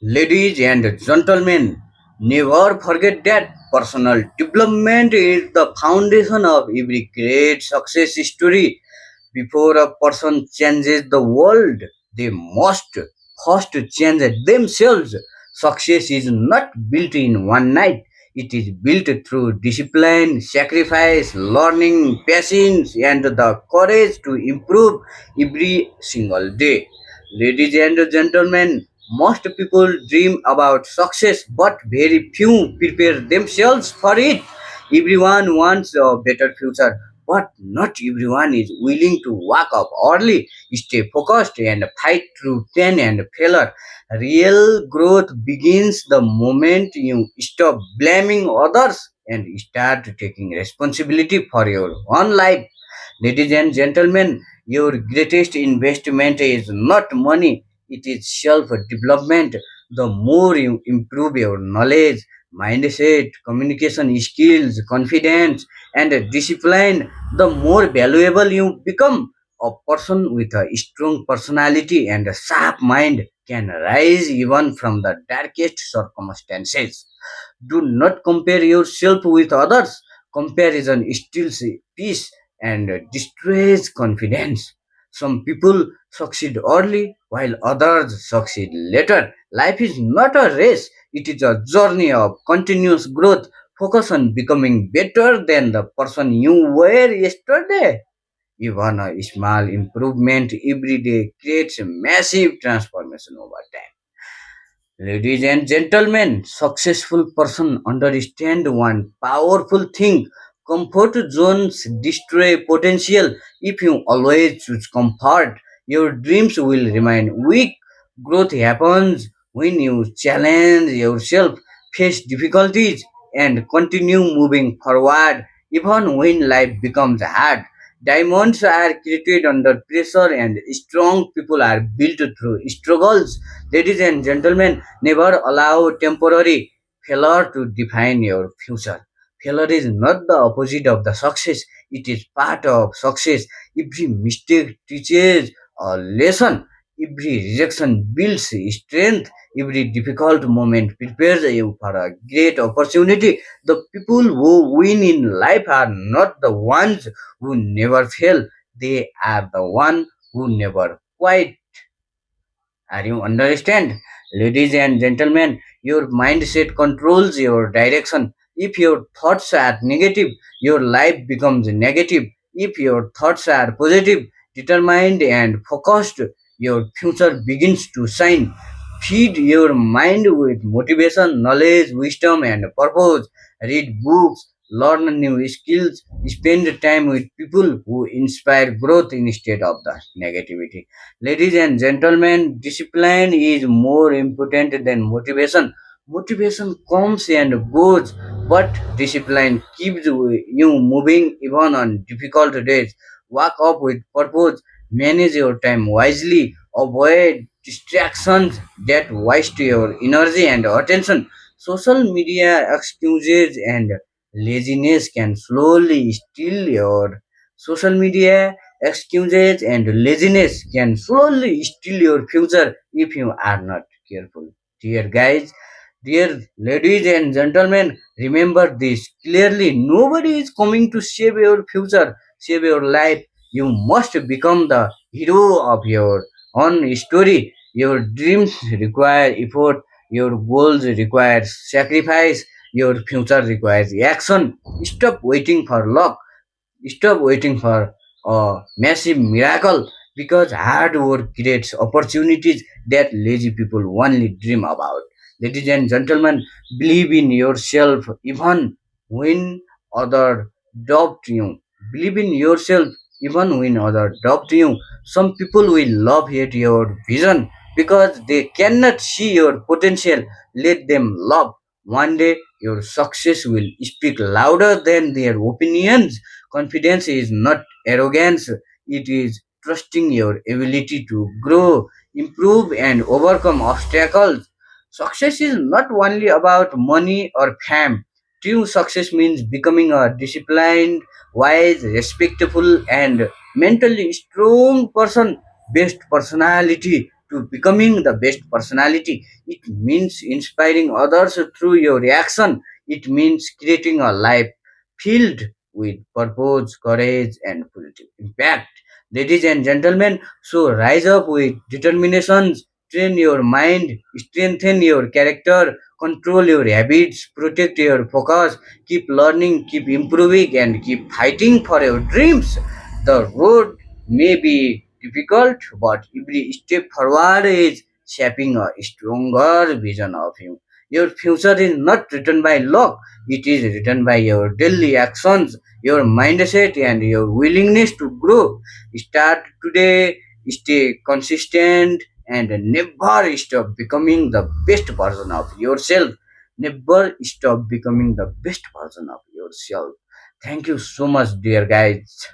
Ladies and gentlemen, never forget that personal development is the foundation of every great success story. Before a person changes the world, they must first change themselves. Success is not built in one night. It is built through discipline, sacrifice, learning, patience, and the courage to improve every single day. Ladies and gentlemen, most people dream about success, but very few prepare themselves for it. Everyone wants a better future, but not everyone is willing to wake up early, stay focused, and fight through pain and failure. Real growth begins the moment you stop blaming others and start taking responsibility for your own life. Ladies and gentlemen, your greatest investment is not money, it is self development. The more you improve your knowledge, mindset, communication skills, confidence, and discipline, the more valuable you become. A person with a strong personality and a sharp mind can rise even from the darkest circumstances. Do not compare yourself with others. Comparison steals peace and destroys confidence. Some people succeed early while others succeed later. Life is not a race, it is a journey of continuous growth. Focus on becoming better than the person you were yesterday. Even a small improvement every day creates a massive transformation over time. Ladies and gentlemen, successful person understand one powerful thing. Comfort zones destroy potential. If you always choose comfort, your dreams will remain weak. Growth happens when you challenge yourself, face difficulties, and continue moving forward even when life becomes hard. Diamonds are created under pressure and strong people are built through struggles. Ladies and gentlemen, never allow temporary failure to define your future. Failure is not the opposite of the success, it is part of success. Every mistake teaches a lesson, every rejection builds strength, every difficult moment prepares you for a great opportunity. The people who win in life are not the ones who never fail, they are the one who never quit. Are you understand? Ladies and gentlemen, your mindset controls your direction. If your thoughts are negative, your life becomes negative. If your thoughts are positive, determined and focused, your future begins to shine. Feed your mind with motivation, knowledge, wisdom, and purpose. Read books, learn new skills, spend time with people who inspire growth instead of the negativity. Ladies and gentlemen, discipline is more important than motivation. Motivation comes and goes, but discipline keeps you moving even on difficult days. Work up with purpose, manage your time wisely, avoid distractions that waste your energy and attention. Social media excuses and laziness can slowly steal your social media excuses and laziness can slowly steal your future if you are not careful. Dear guys, dear ladies and gentlemen, remember this clearly. Nobody is coming to save your future, save your life. You must become the hero of your own story. Your dreams require effort, your goals require sacrifice, your future requires action. Stop waiting for luck. Stop waiting for a massive miracle because hard work creates opportunities that lazy people only dream about. Ladies and gentlemen, believe in yourself even when others doubt you. Believe in yourself even when others doubt you. Some people will love hate your vision because they cannot see your potential. Let them love. One day your success will speak louder than their opinions. Confidence is not arrogance, it is trusting your ability to grow, improve, and overcome obstacles. Success is not only about money or fame. True success means becoming a disciplined, wise, respectful, and mentally strong person. Best personality to becoming the best personality. It means inspiring others through your action. It means creating a life filled with purpose, courage, and positive impact. Ladies and gentlemen, so rise up with determination, train your mind, strengthen your character, control your habits, protect your focus, keep learning, keep improving, and keep fighting for your dreams. The road may be difficult, but every step forward is shaping a stronger vision of you. Your future is not written by luck, it is written by your daily actions, your mindset, and your willingness to grow. Start today, stay consistent, and never stop becoming the best version of yourself. Never stop becoming the best version of yourself. Thank you so much, dear guys.